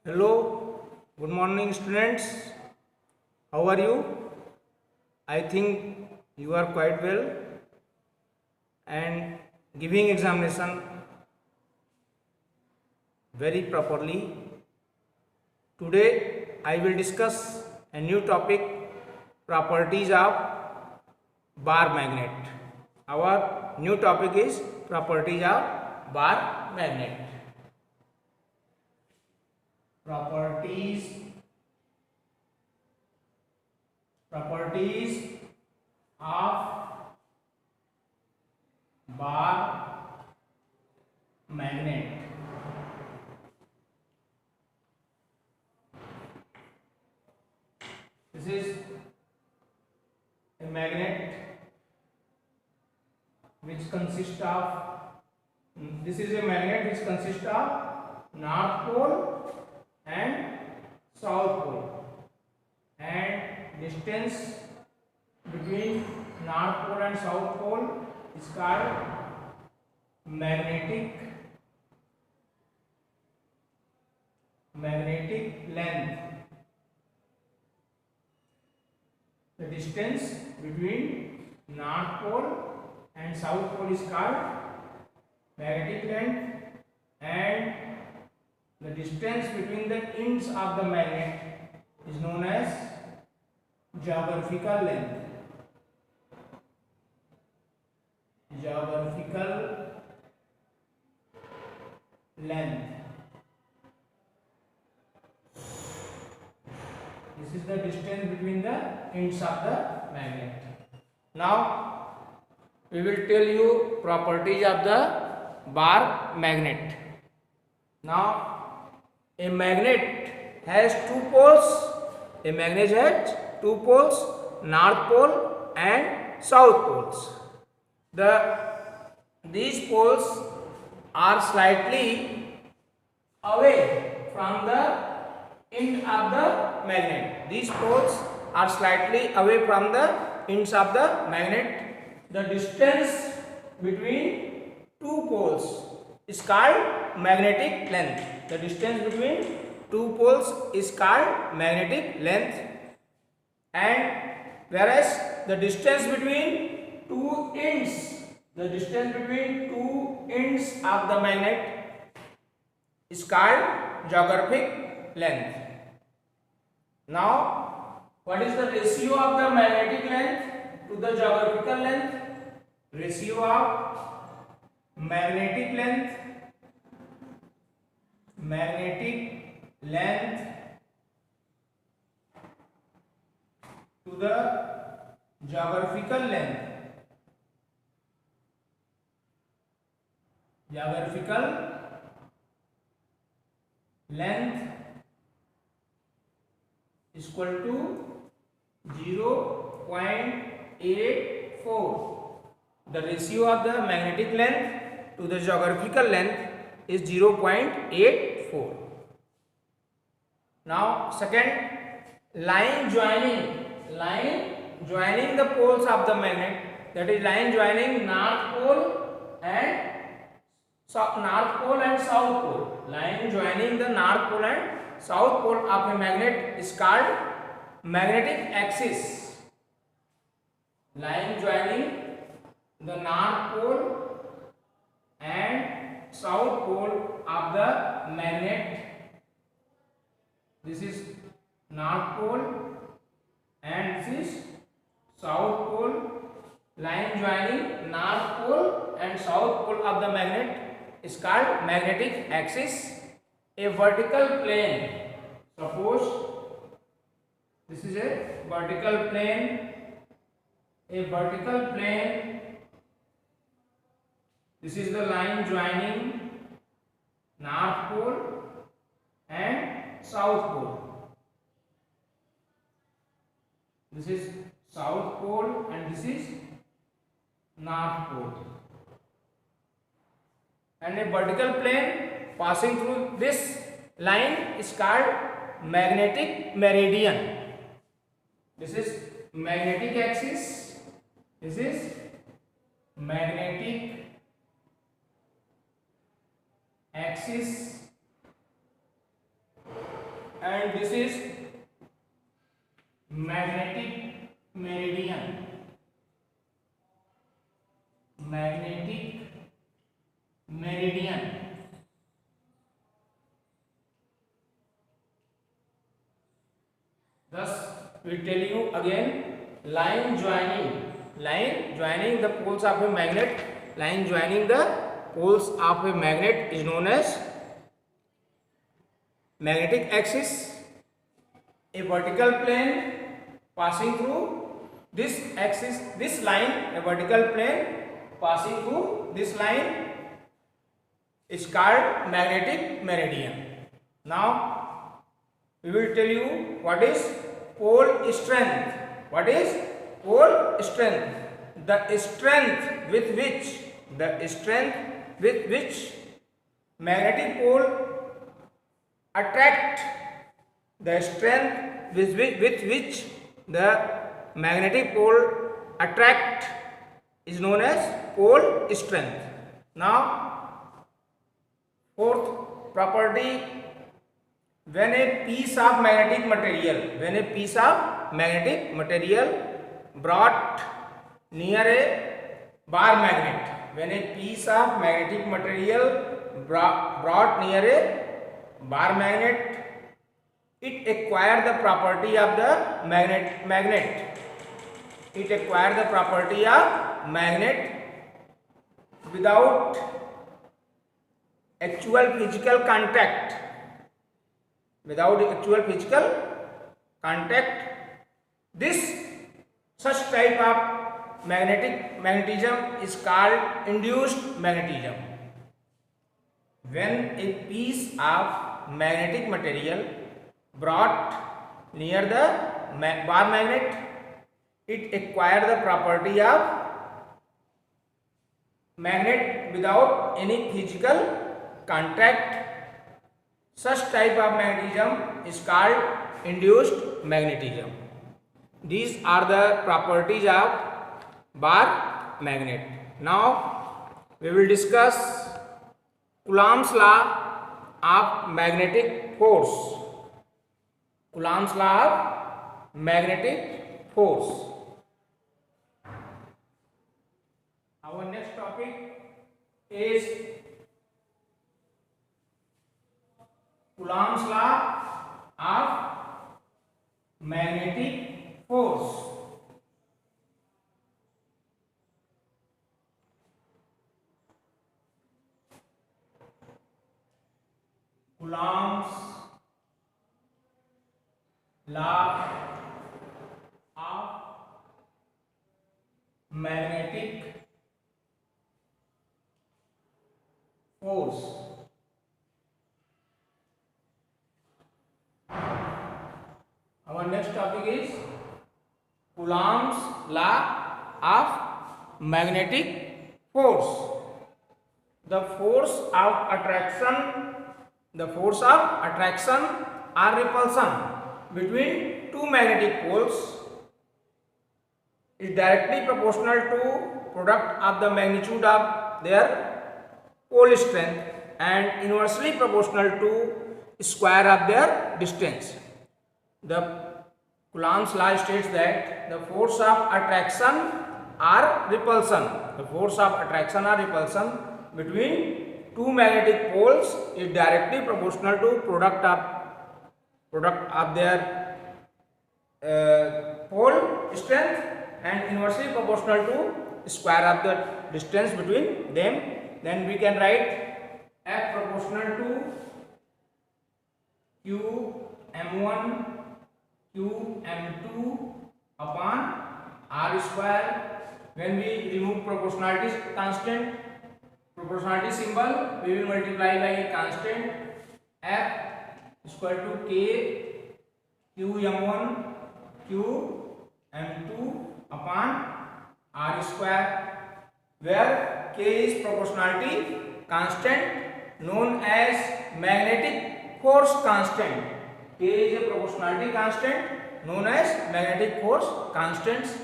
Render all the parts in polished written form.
Hello, good morning students. How are you? I think you are quite well and giving examination very properly. Today I will discuss a new topic, properties of bar magnet. Our new topic is properties of bar magnet. Properties of bar magnet. This is a magnet which consists of North Pole and South Pole, and distance between North Pole and South Pole is called magnetic length. The distance between North Pole and South Pole is called magnetic length, and the distance between the ends of the magnet is known as geographical length. This is the distance between the ends of the magnet. Now we will tell you properties of the bar magnet. Now a magnet has two poles. North pole and south poles. These poles are slightly away from the end of the magnet. These poles are slightly away from the ends of the magnet. The distance between two poles is called magnetic length. The distance between two poles is called magnetic length, and whereas the distance between two ends of the magnet is called geographic length. Now, what is the ratio of the magnetic length to the geographical length? Ratio of magnetic length to the geographical length. Is equal to 0.84. The ratio of the magnetic length to the geographical length is 0.84. Now second, line joining the poles of the magnet, that is line joining North Pole and South Pole. Line joining the North Pole and South Pole of a magnet is called magnetic axis. Line joining the North Pole and South Pole of the magnet. This is North Pole and this is South Pole. Line joining North Pole and South Pole of the magnet is called magnetic axis. A vertical plane, suppose this is a vertical plane. This is the line joining North Pole and South Pole. This is South Pole and this is North Pole. And a vertical plane passing through this line is called magnetic meridian. This is magnetic axis. This is magnetic axis and this is magnetic meridian. Magnetic meridian. Thus, we tell you again, line joining the poles of a magnet. Line joining the poles of a magnet is known as magnetic axis. A vertical plane passing through this axis, this line, a vertical plane passing through this line is called magnetic meridian. Now, we will tell you what is pole strength. What is pole strength? The strength with which magnetic pole attract, the strength with which the magnetic pole attract is known as pole strength. Now, fourth property, when a piece of magnetic material brought near a bar magnet, when a piece of magnetic material brought near a bar magnet, it acquired the property of the magnet. It acquired the property of magnet without actual physical contact. Without actual physical contact, such type of magnetism is called induced magnetism. When a piece of magnetic material brought near the bar magnet, it acquired the property of magnet without any physical contact. Such type of magnetism is called induced magnetism. These are the properties of bar magnet. Now, we will discuss Coulomb's law of magnetic force. Coulomb's law of magnetic force. Our next topic is Coulomb's law of magnetic force. Coulomb's law of magnetic force. Our next topic is Coulomb's law of magnetic force. The force of attraction or repulsion between two magnetic poles is directly proportional to product of the magnitude of their pole strength and inversely proportional to square of their distance. The Coulomb's law states that the force of attraction or repulsion between two magnetic poles is directly proportional to product of their pole strength and inversely proportional to square of the distance between them. Then we can write F proportional to Q m1 Q m2 upon R square. When we remove proportionality symbol, we will multiply by a constant F is equal to K Q m1 Q m2 upon R square, where K is proportionality constant known as magnetic force constant. K is a proportionality constant known as magnetic force constants.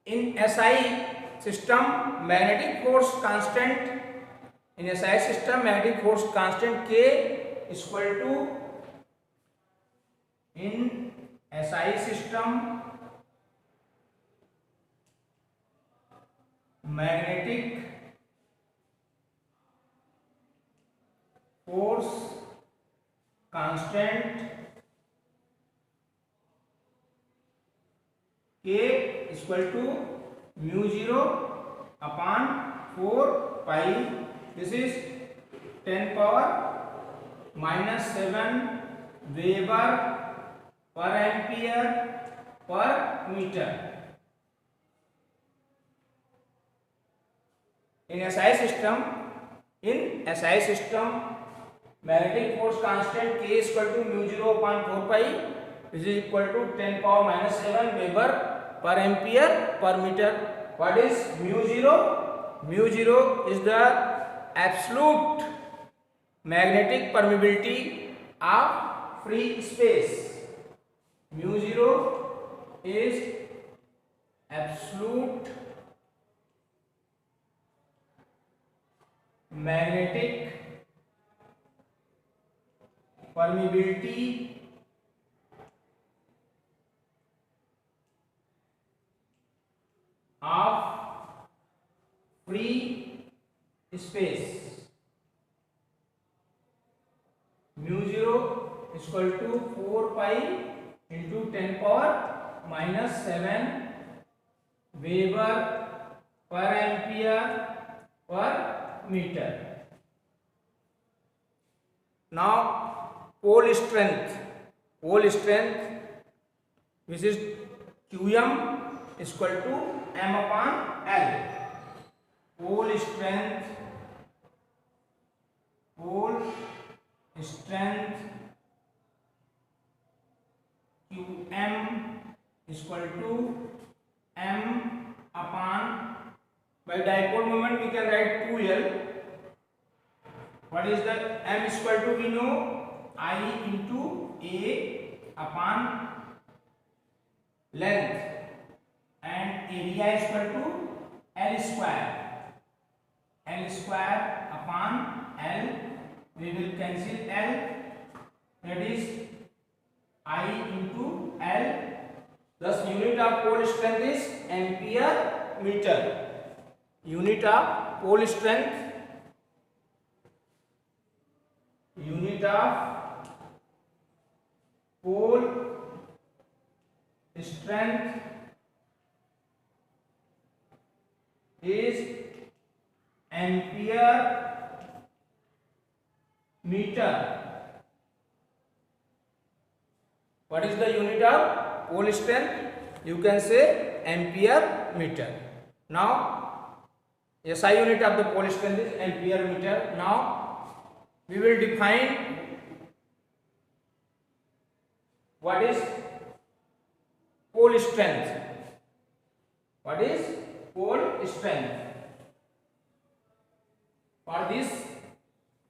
In SI system, magnetic force constant K is equal to in SI system, magnetic force constant K equal to mu 0 upon 4 pi. This is 10 power minus 7 Weber per ampere per meter. In SI system, magnetic force constant K is equal to mu 0 upon 4 pi. This is equal to 10 power minus 7 Weber per ampere per meter. What is mu 0? Mu 0 is the absolute magnetic permeability of free space. Mu 0 is absolute magnetic permeability of free space. Mu 0 is equal to 4 pi into 10 power minus 7 Weber per ampere per meter. Now pole strength which is Qm is equal to m upon L. Pole strength Qm is equal to m upon, by dipole moment we can write 2L. What is the m is equal to, we know, I into A upon length, and area is equal to L square upon L. We will cancel L, that is I into L. Thus unit of pole strength is ampere meter. Unit of pole strength is ampere meter. What is the unit of pole strength? You can say ampere meter. Now SI unit of the pole strength is ampere meter. Now we will define what is pole strength. What is pole strength? For this,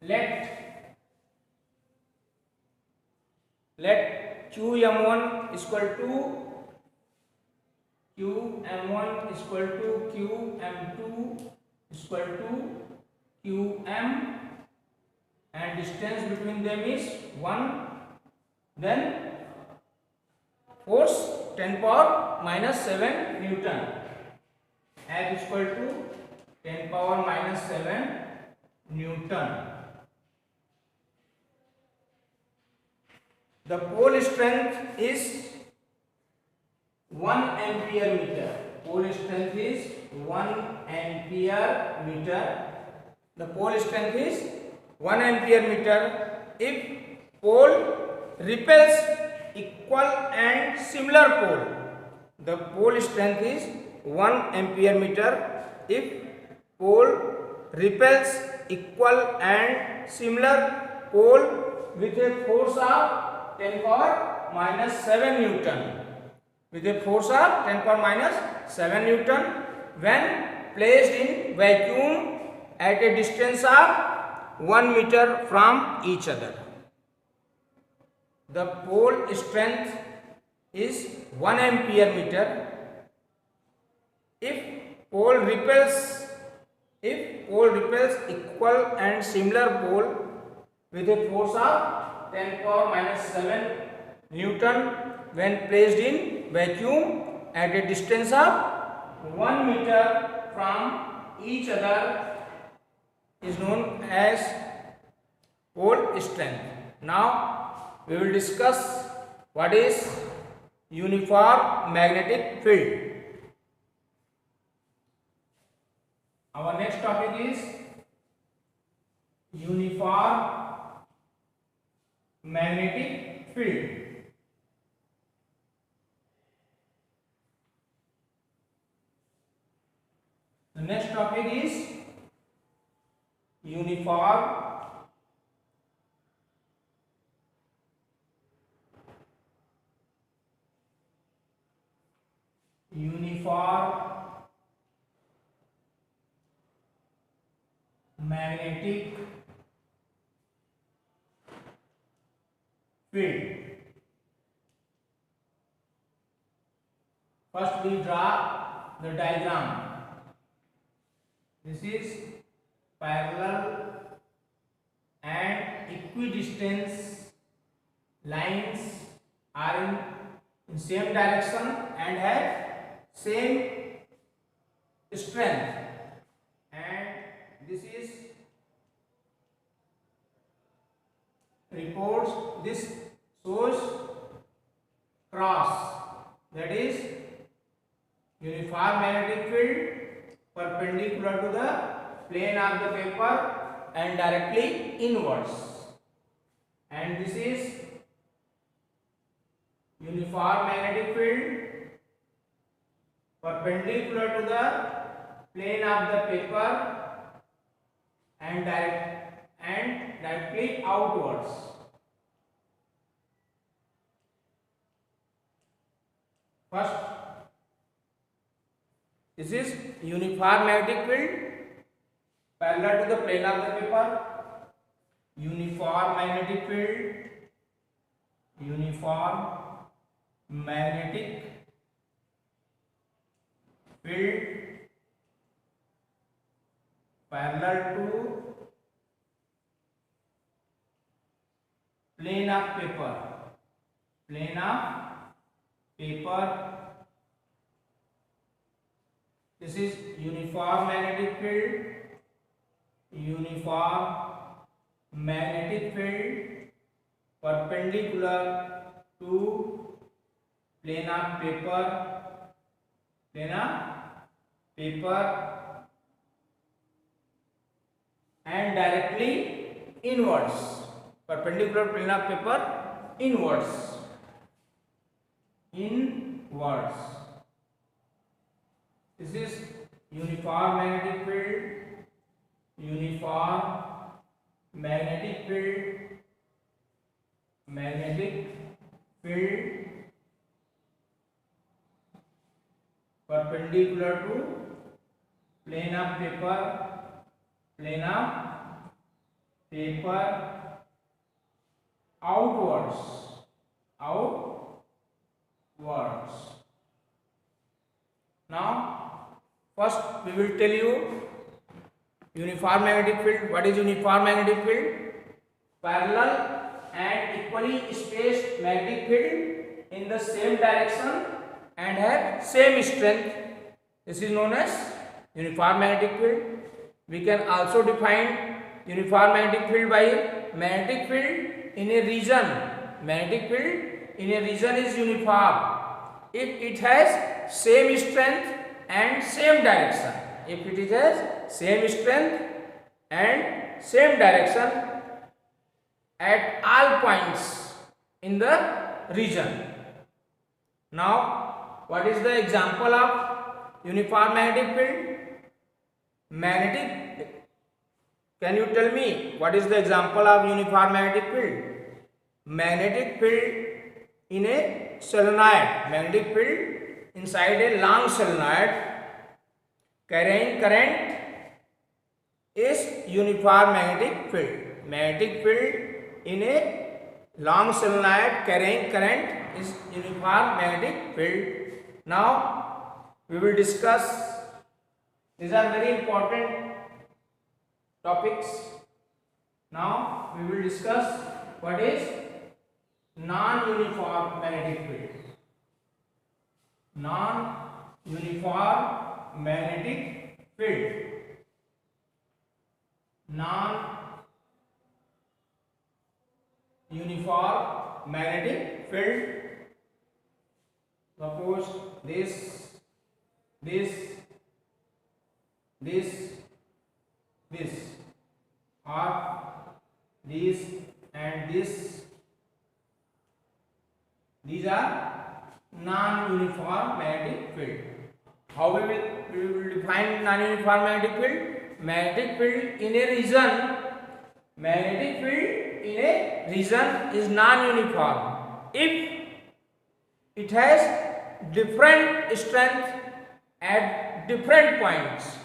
let Qm1 is equal to Qm1 is equal to Qm2 is equal to Qm, and distance between them is 1. Then force 10 power minus 7 Newton. F is equal to 10 power minus 7 Newton. The pole strength is 1 ampere meter. Pole strength is 1 ampere meter. The pole strength is 1 ampere meter if pole repels equal and similar pole. The pole strength is 1 ampere meter if pole repels equal and similar pole with a force of 10 power minus 7 Newton. With a force of 10 power minus 7 Newton when placed in vacuum at a distance of 1 meter from each other. The pole strength is 1 ampere meter if pole repels equal and similar pole with a force of 10 power minus 7 Newton when placed in vacuum at a distance of 1 meter from each other is known as pole strength. Now we will discuss what is uniform magnetic field. Our next topic is uniform magnetic field. The next topic is uniform magnetic field. First we draw the diagram. This is parallel and equidistant lines are in same direction and have same strength, and this is reports, this shows cross, that is uniform magnetic field perpendicular to the plane of the paper and directly inwards, and this is uniform magnetic field perpendicular to the plane of the paper and directly outwards. First, this is uniform magnetic field parallel to the plane of the paper. Uniform magnetic field, uniform magnetic field parallel to plane of paper, plane of paper. This is uniform magnetic field, uniform magnetic field perpendicular to plane of paper, plane of paper and directly inwards, perpendicular plane of paper inwards, inwards. This is uniform magnetic field, uniform magnetic field, magnetic field perpendicular to plane of paper, plane of paper outwards, outwards. Now first we will tell you uniform magnetic field. What is uniform magnetic field? Parallel and equally spaced magnetic field in the same direction and have same strength. This is known as uniform magnetic field. We can also define uniform magnetic field by magnetic field in a region. Magnetic field in a region is uniform if it has same strength and same direction. If it has same strength and same direction at all points in the region. Now, what is the example of uniform magnetic field? Magnetic. Can you tell me what is the example of uniform magnetic field? Magnetic field in a solenoid. Magnetic field inside a long solenoid carrying current is uniform magnetic field. Magnetic field in a long solenoid carrying current is uniform magnetic field. Now we will discuss. These are very important topics. Now we will discuss what is non-uniform magnetic field. Non-uniform magnetic field. Non-uniform magnetic field. Suppose this, or this and this. These are non-uniform magnetic field. How we will define non-uniform magnetic field? Magnetic field in a region. Magnetic field in a region is non-uniform if it has different strength at different points.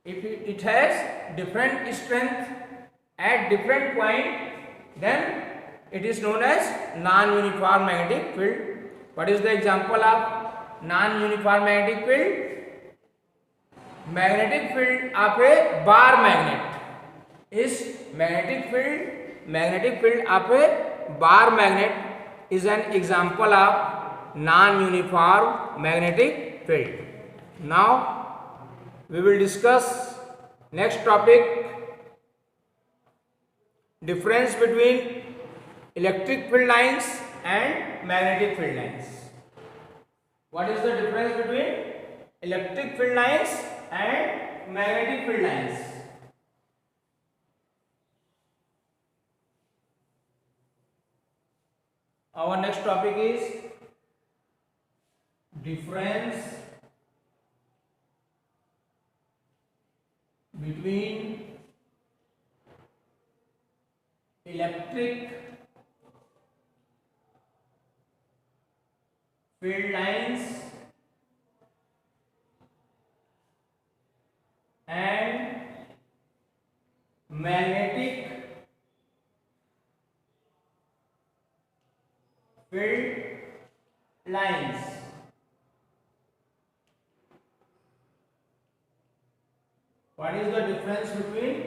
If it has different strength at different point, then it is known as non-uniform magnetic field. What is the example of non-uniform magnetic field? Magnetic field of a bar magnet is magnetic field of a bar magnet is an example of non-uniform magnetic field. Now we will discuss next topic, difference between electric field lines and magnetic field lines. What is the difference between electric field lines and magnetic field lines? Our next topic is difference between electric field lines and magnetic field lines. What is the difference between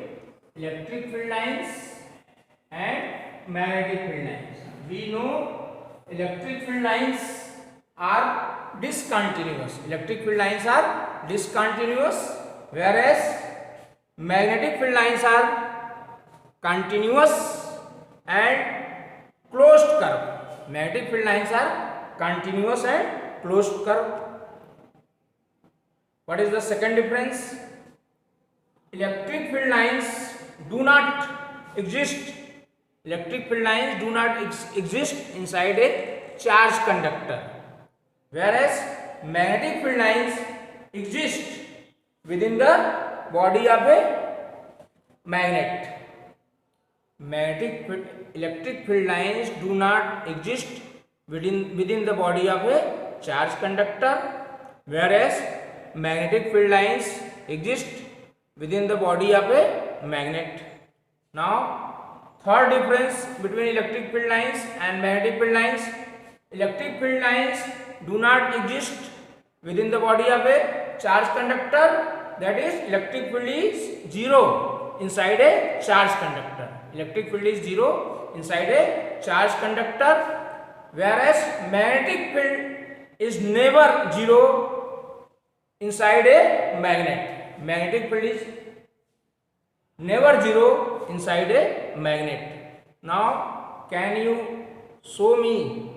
electric field lines and magnetic field lines? We know electric field lines are discontinuous. Electric field lines are discontinuous, whereas magnetic field lines are continuous and closed curve. Magnetic field lines are continuous and closed curve. What is the second difference? Electric field lines do not exist. Electric field lines do not exist inside a charged conductor, whereas magnetic field lines exist within the body of a magnet. Electric field lines do not exist within the body of a charged conductor, whereas magnetic field lines exist within the body of a magnet. Now, third difference between electric field lines and magnetic field lines. Electric field lines do not exist within the body of a charged conductor, that is, electric field is zero inside a charged conductor. Electric field is zero inside a charged conductor, whereas magnetic field is never zero inside a magnet. Magnetic field is never zero inside a magnet. Now, can you show me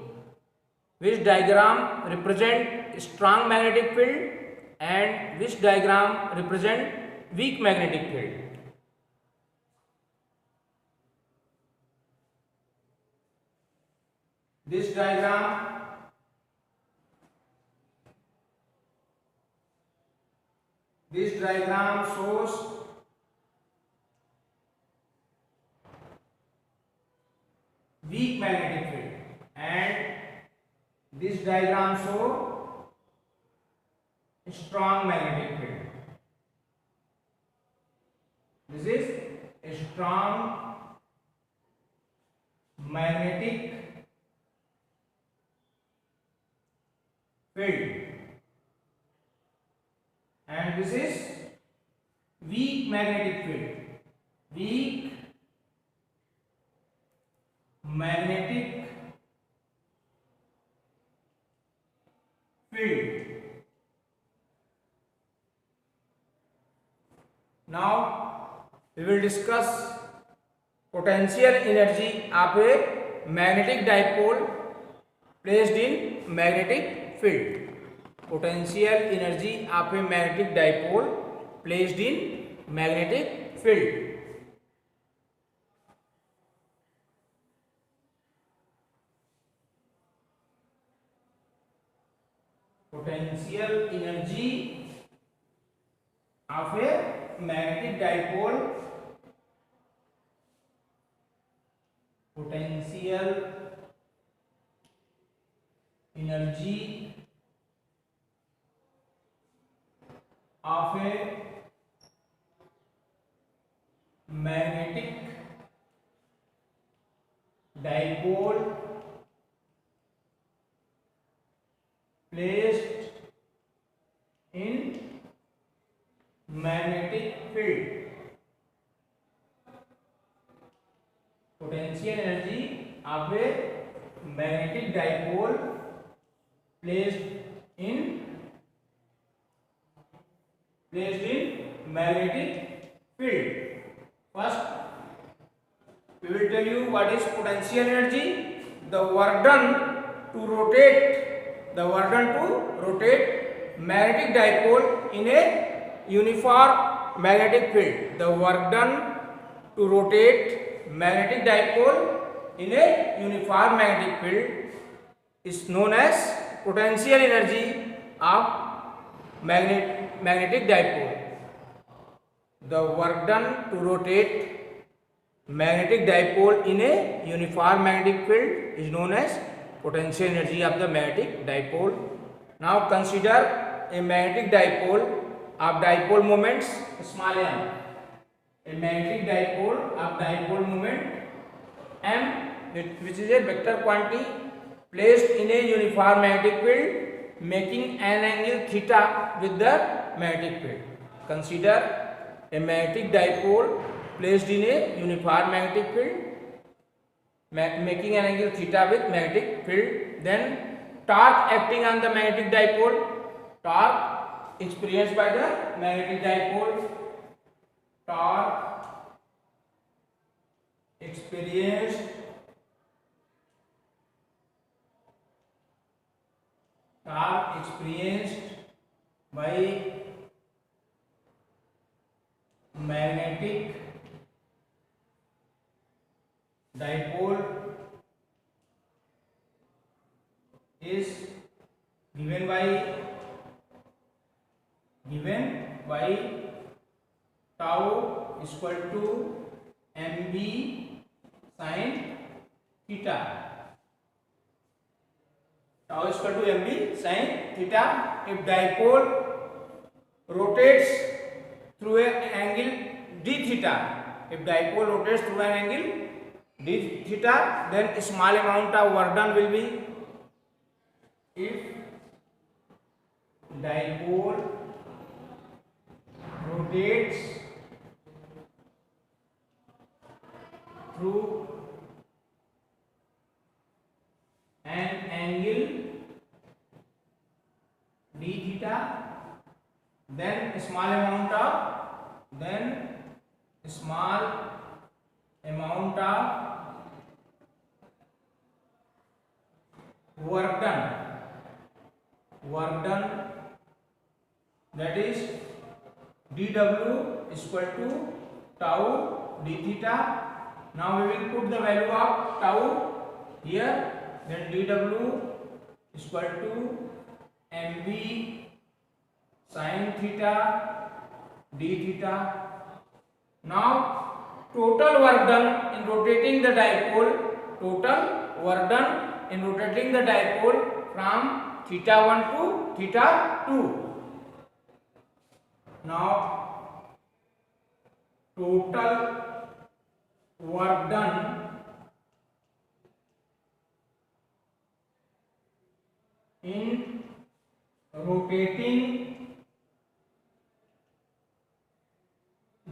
which diagram represent strong magnetic field and which diagram represent weak magnetic field? This diagram shows weak magnetic field and this diagram shows strong magnetic field. This is a strong magnetic field and this is weak magnetic field. Weak magnetic we will discuss potential energy of a magnetic dipole placed in magnetic field. Potential energy of a magnetic dipole placed in magnetic field. Potential energy of a magnetic dipole. Potential energy of a magnetic dipole placed in magnetic field. Potential energy of a magnetic dipole placed in magnetic field. First, we will tell you what is potential energy. The work done to rotate magnetic dipole in a uniform magnetic field. The work done to rotate magnetic dipole in a uniform magnetic field is known as potential energy of magnetic dipole. The work done to rotate magnetic dipole in a uniform magnetic field is known as potential energy of the magnetic dipole. Now consider a magnetic dipole of dipole moments small m. A magnetic dipole of dipole moment m, which is a vector quantity, placed in a uniform magnetic field making an angle theta with the magnetic field. Consider a magnetic dipole placed in a uniform magnetic field making an angle theta with magnetic field. Then torque acting on the magnetic dipole, torque experienced by the magnetic dipole, torque experienced by magnetic dipole is given by tau is equal to mb sin theta. Tau is equal to mb sin theta. If dipole rotates through an angle d theta, then a small amount of work done will be. If dipole rotates through an angle d theta, then a small amount of work done, that is dw is equal to tau d theta. Now we will put the value of tau here. Then dw is equal to mb sin theta d theta. Now total work done in rotating the dipole, from theta 1 to theta 2. Now total work done in rotating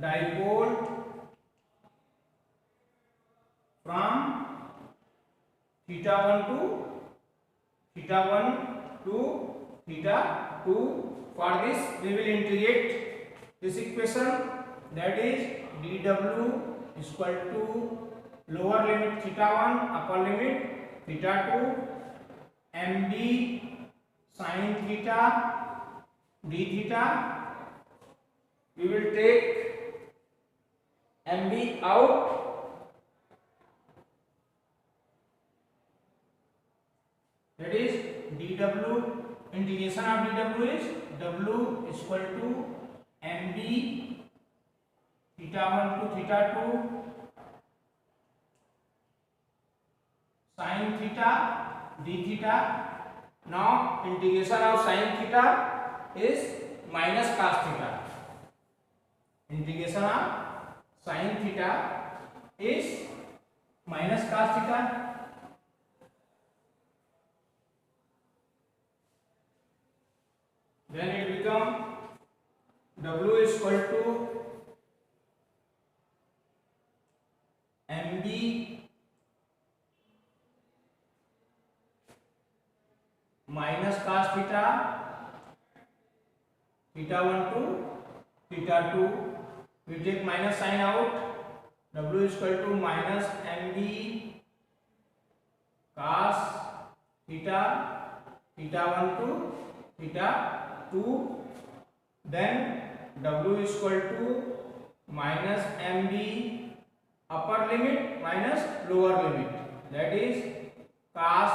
dipole from theta 1 to theta 2. For this we will integrate this equation that is dw is equal to lower limit theta 1 upper limit theta 2 mb sin theta d theta. We will take mb out, that is dw, integration of dw is w is equal to mb theta 1 to theta 2 sin theta d theta. Now integration of sin theta is minus cos theta. Integration of sin theta is minus cos theta. Then it become w is equal to mb minus cos theta theta 1 to theta 2. We take minus sign out, w is equal to minus mb cos theta theta 1 to theta 2. Then w is equal to minus mb upper limit minus lower limit, that is cos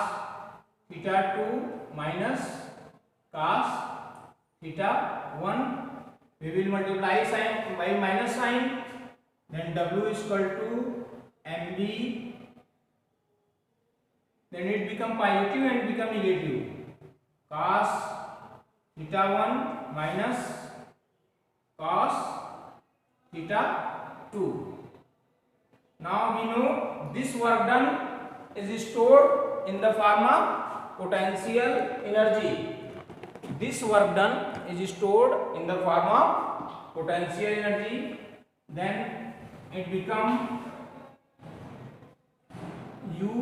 theta 2 minus cos theta 1. We will multiply sign by minus sign, then w is equal to mb, then it become positive and become negative, cos theta 1 minus cos theta 2. Now we know this work done is stored in the form of potential energy. This work done is stored in the form of potential energy. Then it become u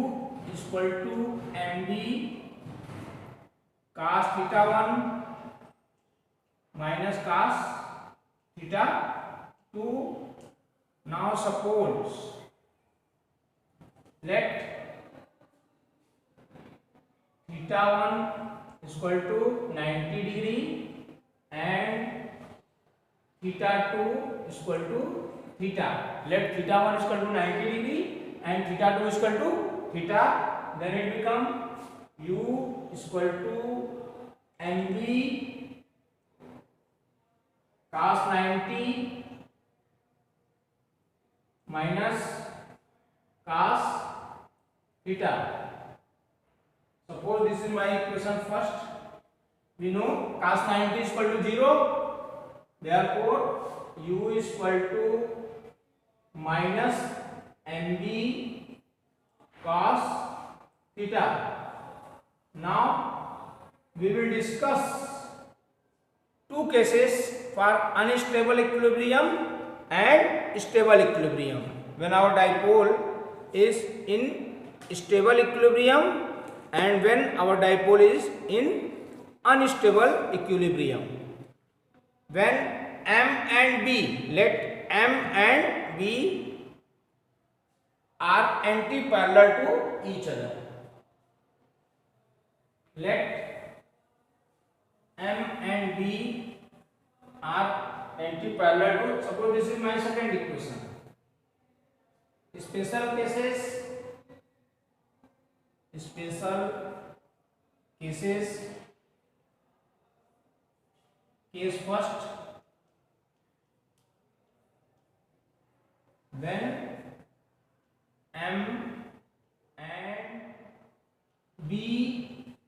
is equal to mb cos theta 1 minus cos theta 2. Now suppose let theta 1 is equal to 90 degree and theta 2 is equal to theta. Let theta 1 is equal to 90 degree and theta 2 is equal to theta. Then it become u is equal to mb cos 90 minus cos theta. Suppose this is my equation first. We know cos 90 is equal to 0. Therefore, u is equal to minus mb cos theta. Now, we will discuss two cases for unstable equilibrium and stable equilibrium. When our dipole is in stable equilibrium and when our dipole is in unstable equilibrium. When M and B, let M and B are anti-parallel to each other. Let M and B are anti-parallel to, suppose this is my second equation. Special cases, case first, when M and B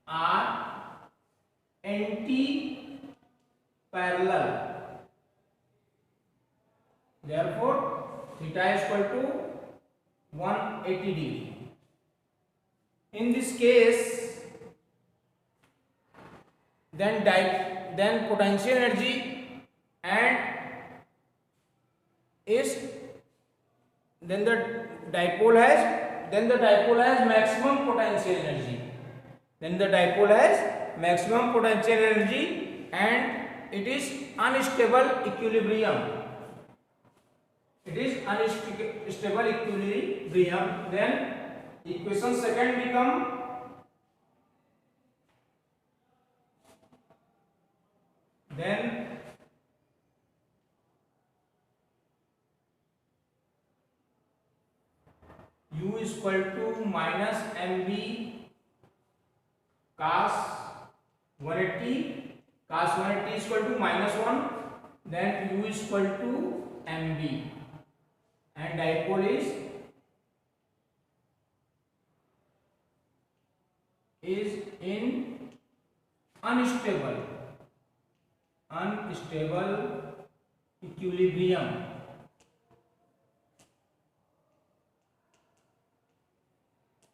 are anti-parallel, therefore theta is equal to 180 degree. In this case, then potential energy and is then the dipole has maximum potential energy. Then the dipole has maximum potential energy and it is unstable equilibrium. it is unstable equilibrium. Then equation second become then u is equal to minus mb cos 180, cos 180 is equal to minus 1, then u is equal to mb, and dipole is in unstable equilibrium.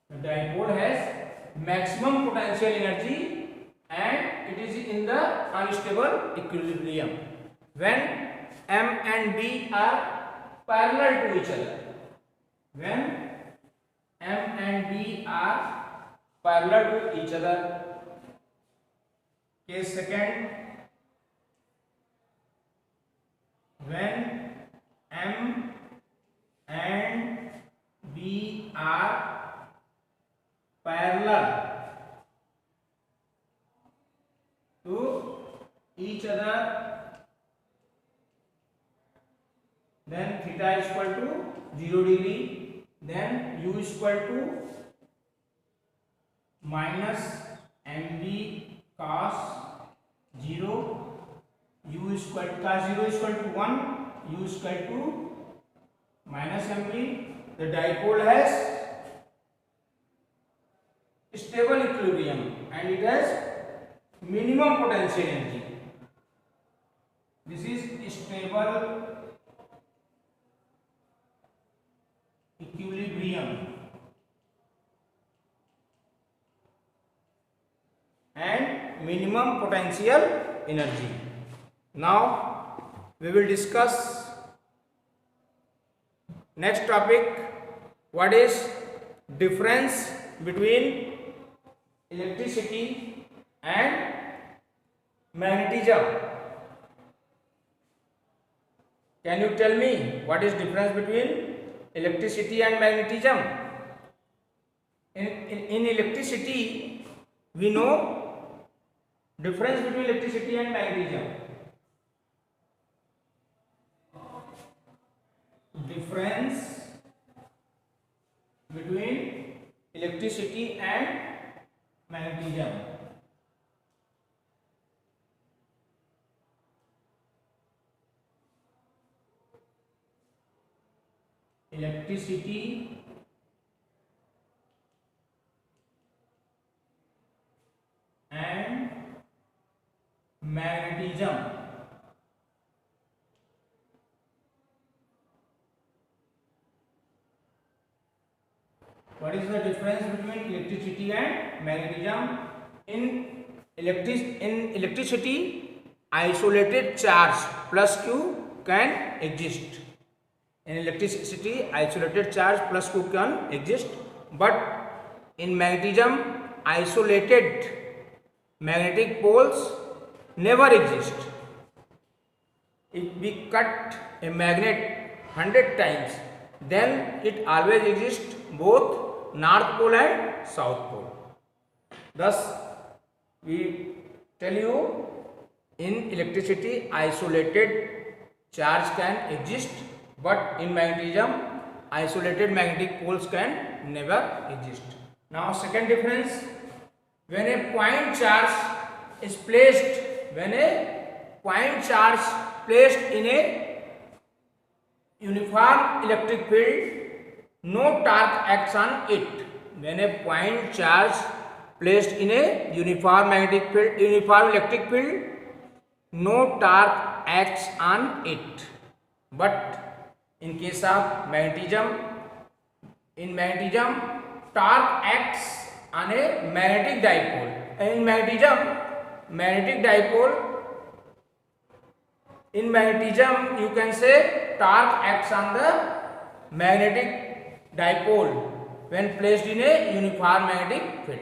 The dipole has maximum potential energy and it is in the unstable equilibrium when m and b are parallel to each other. When m and b are parallel to each other. Case second, when m and b are parallel to each other, then theta is equal to 0 degree, then u is equal to minus mb cos 0, u is equal to cos 0 is equal to 1, u is equal to minus mb. The dipole has stable equilibrium and it has minimum potential energy. This is stable equilibrium and minimum potential energy. Now we will discuss next topic, what is difference between electricity and magnetism. Can you tell me what is difference between electricity and magnetism? In electricity we know difference between electricity and magnetism. Difference between electricity and magnetism. Electricity and magnetism. What is the difference between electricity and magnetism? In electricity, isolated charge plus q can exist. In electricity, isolated charge plus q can exist, but in magnetism, isolated magnetic poles never exist. If we cut a magnet 100 times, then it always exists both north pole and south pole. Thus we tell you, in electricity isolated charge can exist, but in magnetism isolated magnetic poles can never exist. Now second difference, when a point charge is placed, in a uniform electric field, no torque acts on it. When a point charge placed in a uniform electric field, no torque acts on it. But in case of magnetism, torque acts on a magnetic dipole. In magnetism you can say torque acts on the magnetic dipole when placed in a uniform magnetic field.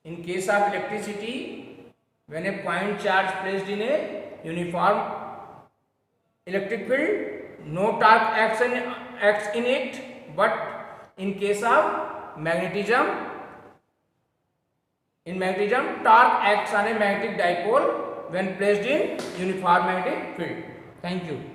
In case of electricity, when a point charge placed in a uniform electric field, no torque acts in it, but in case of magnetism, in magnetism torque acts on a magnetic dipole when placed in uniform magnetic field. Thank you.